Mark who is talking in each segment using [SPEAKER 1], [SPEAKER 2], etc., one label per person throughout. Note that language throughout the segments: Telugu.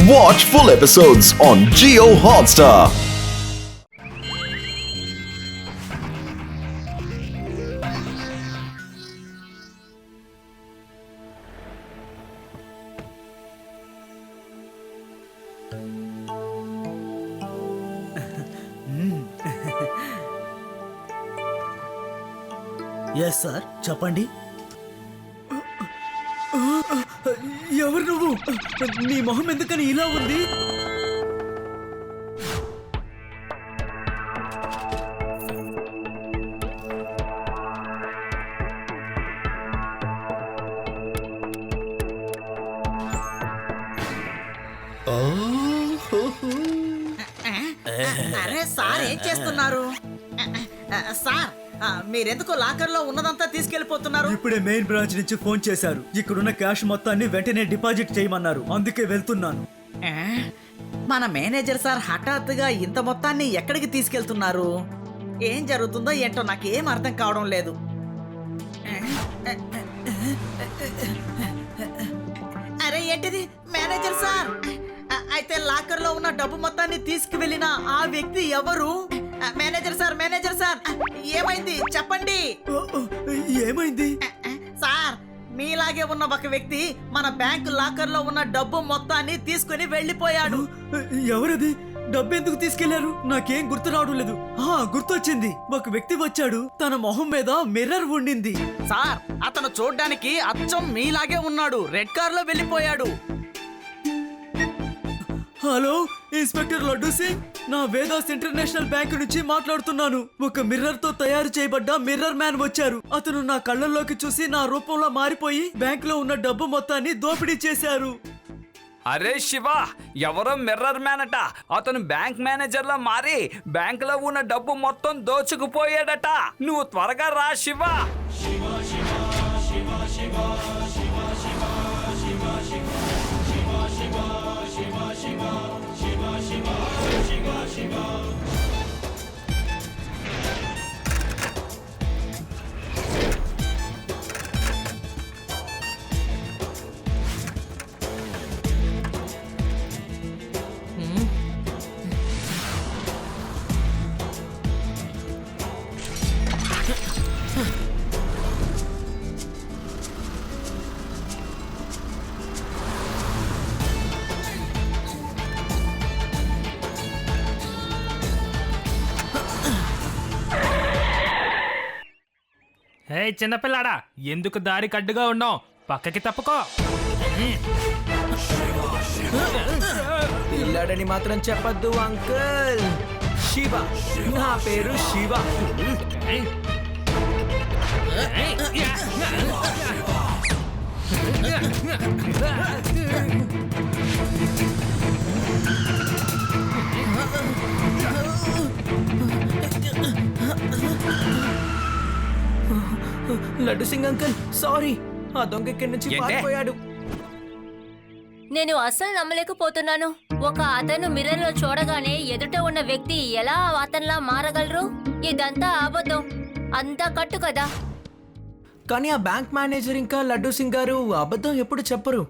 [SPEAKER 1] Watch full episodes on Jio Hotstar.
[SPEAKER 2] Yes sir చెప్పండి. ఎవరు నువ్వు? నీ మొహం ఎందుకని ఇలా ఉంది?
[SPEAKER 3] అరే సార్ ఏం చేస్తున్నారు? సార్ మీరెందుకు లాకర్ లో ఉన్నదంతా తీసుకెళ్లిపోతున్నారు?
[SPEAKER 2] ఇప్పుడే మెయిన్ బ్రాంచ్ నుంచి ఫోన్ చేశారు. ఇక్కడున్న క్యాష్ మొత్తాన్ని వెంటనే డిపాజిట్ చేయమన్నారు. అందుకే వెళ్తున్నాను.
[SPEAKER 3] మన మేనేజర్ సార్ హఠాత్తుగా ఇంత మొత్తాన్ని ఎక్కడికి తీసుకెళ్తున్నారు? ఏం జరుగుతుందో ఏంటో నాకేం అర్థం కావడం లేదు. అరే ఏంటిది మేనేజర్ సార్? అయితే లాకర్ లో ఉన్న డబ్బు మొత్తాన్ని తీసుకువెళ్ళిన ఆ వ్యక్తి ఎవరు? మేనేజర్ సార్ ఏమైంది చెప్పండి.
[SPEAKER 2] ఏమైంది
[SPEAKER 3] సార్? మీలాగే ఉన్న ఒక వ్యక్తి మన బ్యాంకు లాకర్ లో ఉన్న డబ్బు మొత్తాన్ని తీసుకుని వెళ్ళిపోయాడు.
[SPEAKER 2] ఎవరది? డబ్బు ఎందుకు తీసుకెళ్లారు? నాకేం గుర్తు రావడం లేదు. గుర్తొచ్చింది. ఒక వ్యక్తి వచ్చాడు. తన మొహం మీద మిర్రర్ ఉండింది.
[SPEAKER 3] సార్ అతను చూడ్డానికి అచ్చం మీలాగే ఉన్నాడు. రెడ్ కార్ లో వెళ్ళిపోయాడు.
[SPEAKER 2] హలో ఇన్స్పెక్టర్ లడ్డు సింగ్, నా వేదాస్ ఇంటర్నేషనల్ బ్యాంక్ నుంచి మాట్లాడుతున్నాను. ఒక మిర్రర్ తో తయారు చేయబడ్డ మిర్రర్ మ్యాన్ వచ్చారు. అతను నా కళ్ళల్లోకి చూసి నా రూపంలో మారిపోయి బ్యాంక్ లో ఉన్న డబ్బు మొత్తాన్ని దోపిడీ చేశారు.
[SPEAKER 4] అరే శివ, ఎవరో మిర్రర్ మ్యాన్ అట. అతను బ్యాంక్ మేనేజర్ లా మారి బ్యాంక్ లో ఉన్న డబ్బు మొత్తం దోచుకుపోయాడట. నువ్వు త్వరగా రా శివ.
[SPEAKER 5] హే చిన్నపిల్లాడా, ఎందుకు దారి కడ్డుగా ఉన్నావు? పక్కకి తప్పుకో.
[SPEAKER 6] పిల్లాడని మాత్రం చెప్పద్దు అంకుల్. శివ, నా పేరు శివ. Laddu Singh uncle, sorry. ఆ దొంగ ఇక్కడి నుంచి పారిపోయాడు.
[SPEAKER 7] నేను అస్సలు నమ్మలేకపోతున్నాను. ఒక అతను మిర్రర్ లో చూడగానే ఎదుట ఉన్న వ్యక్తి ఎలా అతనిలా మారగలరు? ఇదంతా అబద్ధం, అంతా కట్టు కదా.
[SPEAKER 6] కానీ ఆ బ్యాంక్ మేనేజర్ ఇంకా లడ్డు సింగ్ గారు అబద్ధం ఎప్పుడు చెప్పరు.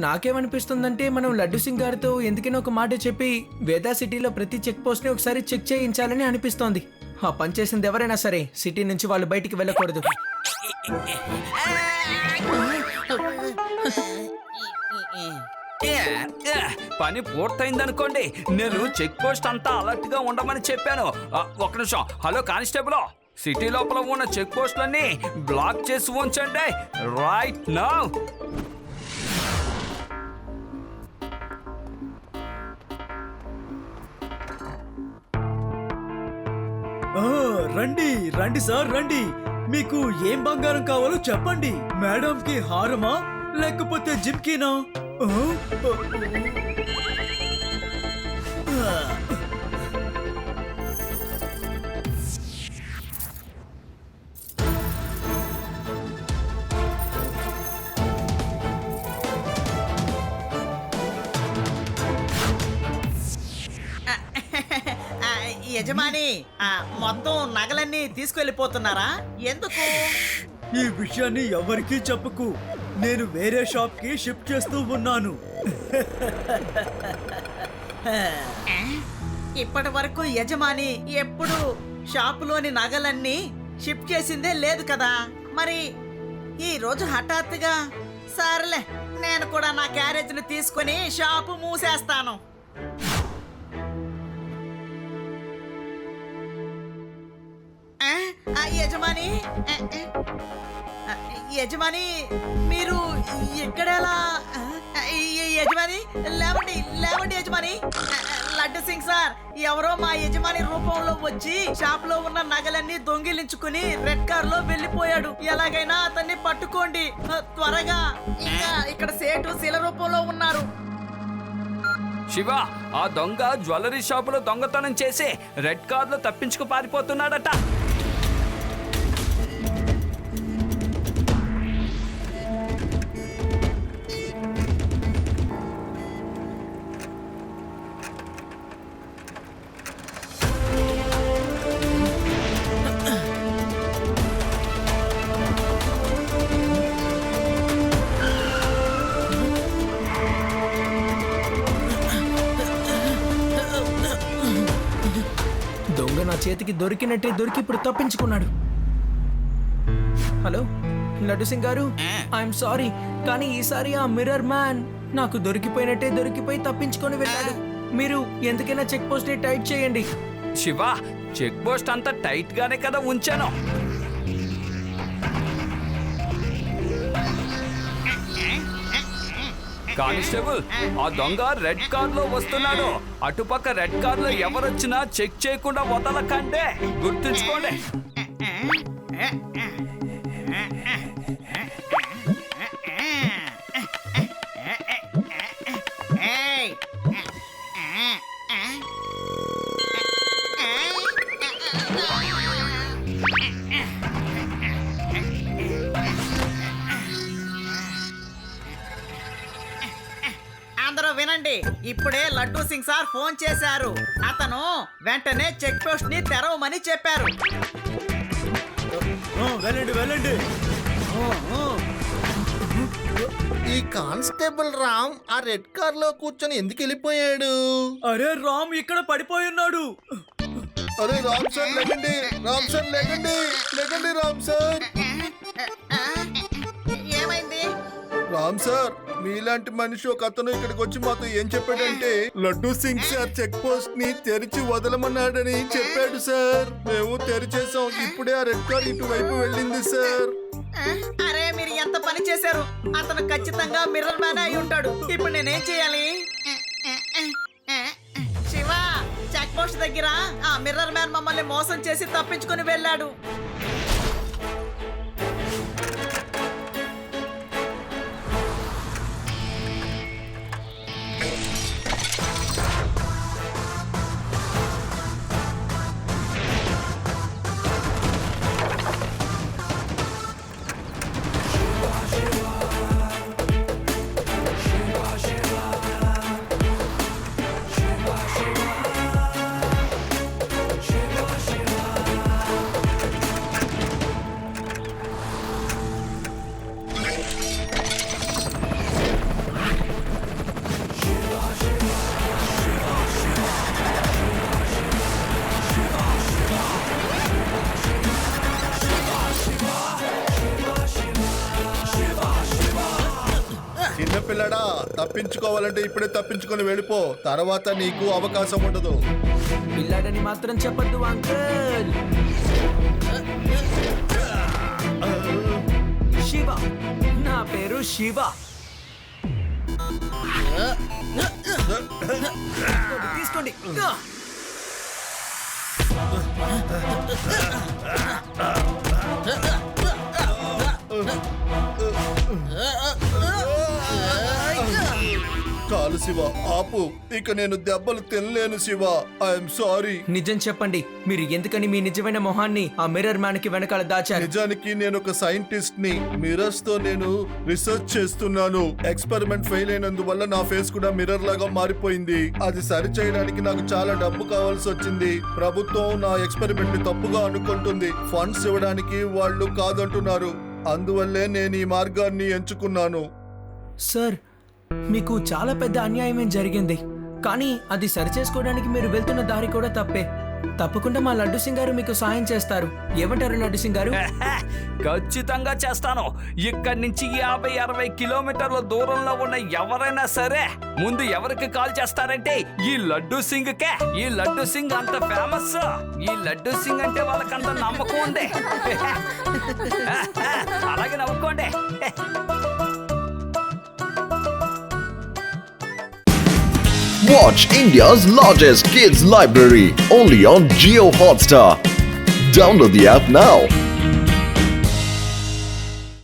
[SPEAKER 6] నాకేమనిపిస్తుందంటే మనం లడ్డు సింగ్ గారితో ఎందుకైనా ఒక మాట చెప్పి వేదా సిటీలో ప్రతి చెక్ పోస్ట్ ని ఒకసారి చెక్ చేయించాలని అనిపిస్తోంది. ఆ పని చేసింది ఎవరైనా సరే సిటీ నుంచి వాళ్ళు బయటికి వెళ్ళకూడదు.
[SPEAKER 4] పని పూర్తయిందనుకోండి. నేను చెక్ పోస్ట్ అంతా అలర్ట్ గా ఉండమని చెప్పాను. ఒక నిమిషం. హలో కానిస్టేబుల్, సిటీ లోపల ఉన్న చెక్ పోస్టులన్నీ బ్లాక్ చేసి ఉంచండి రైట్ నౌ.
[SPEAKER 2] రండి రండి సార్ రండి. మీకు ఏం బంగారం కావాలో చెప్పండి. మేడం కి హారమా లేకపోతే జిమ్కీనా?
[SPEAKER 3] యజమాని, మొత్తం నగలన్నీ తీసుకెళ్లిపోతున్నారా? ఎందుకు?
[SPEAKER 2] ఈ విషయాన్ని ఎవరికీ చెప్పకు. నేను వేరే షాప్ కి షిఫ్ట్ చేస్తూ ఉన్నాను.
[SPEAKER 3] ఇప్పటి వరకు యజమాని ఎప్పుడు షాపులోని నగలన్నీ షిఫ్ట్ చేసిందే లేదు కదా, మరి ఈ రోజు హఠాత్తుగా సర్లే నేను కూడా నా క్యారేజ్ని తీసుకొని షాపు మూసేస్తాను. యజమాని యజమాని మీరు ఇక్కడెలా? యజమాని లేవండి లేవండి యజమాని. లడ్డు సింగ్ సార్, ఎవరో మా యజమాని రూపంలో వచ్చి షాప్ లో ఉన్న నగలన్నీ దొంగిలించుకుని రెడ్ కార్ లో వెళ్ళిపోయాడు. ఎలాగైనా అతన్ని పట్టుకోండి త్వరగా. ఇంకా ఇక్కడ సేటు శిల రూపంలో ఉన్నారు.
[SPEAKER 4] శివ, ఆ దొంగ జ్యువెలరీ షాపులో దొంగతనం చేసి రెడ్ కార్లో తప్పించుకు పారిపోతున్నాడట.
[SPEAKER 6] దొంగ నా చేతికి దొరికి ఇప్పుడు తప్పించుకున్నాడు. హలో లడ్డు సింగ్ గారు, ఐఎమ్ సారీ, కానీ ఈసారి ఆ మిర్రర్ మ్యాన్ నాకు దొరికిపోయి తప్పించుకొని వెళ్ళాడు. మీరు ఎందుకైనా చెక్ పోస్ట్ ని టైట్ చేయండి.
[SPEAKER 4] శివ, చెక్ పోస్ట్ అంతా టైట్ గానే కదా ఉంచాను. కానిస్టేబుల్, ఆ దొంగ రెడ్ కార్ లో వస్తున్నాడు. అటుపక్క రెడ్ కార్ లో ఎవరొచ్చినా చెక్ చేయకుండా వదలకండే, గుర్తుంచుకోండి.
[SPEAKER 3] అందరూ వినండి, ఇప్పుడే లడ్డూ సింగ్ సార్ ఫోన్ చేశారు. అతను వెంటనే చెక్ పోస్ట్ ని తెరవమని చెప్పారు.
[SPEAKER 2] వెళ్ళండి వెళ్ళండి.
[SPEAKER 8] ఈ కానిస్టేబుల్ రామ్ ఆ రెడ్ కార్ లో కూర్చొని ఎందుకు వెళ్ళిపోయాడు?
[SPEAKER 2] అరే రామ్ ఇక్కడ పడిపోయి ఉన్నాడు.
[SPEAKER 8] అరే రామ్ సార్ లేకండి, రామ్ సార్ లేకండి, లేకండి రామ్ సార్.
[SPEAKER 3] ఏమైంది?
[SPEAKER 8] రామ్ సార్, మీలాంటి మనిషి ఒక అతను ఇక్కడికి వచ్చి మాతో ఏం చెప్పాడంటే Laddu Singh sir check post ని తెరిచి వదలమన్నాడని చెప్పాడు సార్. మేము తెరిచేసాం, ఇప్పుడే ఆ రెడ్ కార్ ఇటువైపు వెళ్ళింది సార్.
[SPEAKER 3] అరే మీరు ఎంత పని చేశారు? అతను ఖచ్చితంగా మిర్రర్ మ్యాన్ అయి ఉంటాడు. ఇప్పుడు నేనేం చేయాలి? శివ, చెక్ పోస్ట్ దగ్గర ఆ మిర్రర్ మ్యాన్ మమ్మల్ని మోసం చేసి తప్పించుకొని వెళ్ళాడు.
[SPEAKER 8] చిన్నపిల్లడా, తప్పించుకోవాలంటే ఇప్పుడే తప్పించుకొని వెళ్ళిపో, తర్వాత నీకు అవకాశం ఉండదు.
[SPEAKER 6] పిల్లాడని మాత్రం చెప్పద్దు అంకుల్. శివ, నా పేరు శివ. తీసుకోండి.
[SPEAKER 8] చాలు శివ, ఆపు. ఇక నేను దెబ్బలు తినలేను శివ. I'm sorry.
[SPEAKER 6] నిజం చెప్పండి, మీరు ఎందుకని మీ నిజమైన మొహాన్ని ఆ మిర్రర్ మ్యాన్ కి వెనకాల దాచారు?
[SPEAKER 8] నిజానికి నేను ఒక సైంటిస్ట్ ని. మిర్రర్స్ తో నేను రీసెర్చ్ చేస్తున్నాను. ఎక్స్పెరిమెంట్ ఫెయిల్ అయినందువల్ల నా ఫేస్ కూడా మిర్రర్ లాగా మారిపోయింది. అది సరి చేయడానికి నాకు చాలా డబ్బు కావాల్సి వచ్చింది. ప్రభుత్వం నా ఎక్స్పెరిమెంట్ ని తప్పుగా అనుకుంటుంది. ఫండ్స్ ఇవ్వడానికి వాళ్ళు కాదంటున్నారు. అందువల్లే నేను ఈ మార్గాన్ని ఎంచుకున్నాను.
[SPEAKER 6] సార్, మీకు చాలా పెద్ద అన్యాయమేం జరిగింది, కానీ అది సరిచేసుకోవడానికి మీరు వెళ్తున్న దారి కూడా తప్పే. తప్పకుండా మా లడ్డు సింగ్ గారు మీకు సాయం చేస్తారు. ఏమంటారు లడ్డు సింగ్ గారు?
[SPEAKER 4] ఖచ్చితంగా చేస్తాను. ఇక్కడి నుంచి 50-60 కిలోమీటర్ల దూరంలో ఉన్న ఎవరైనా సరే ముందు ఎవరికి కాల్ చేస్తారంటే ఈ లడ్డు సింగ్ కే. ఈ లడ్డు సింగ్ అంత ఫేమస్. ఈ లడ్డు సింగ్ అంటే వాళ్ళకంత నమ్మకం ఉంది. అలాగే నవ్వుకోండి.
[SPEAKER 1] Watch India's largest kids library only on Jio Hotstar. Download the app now.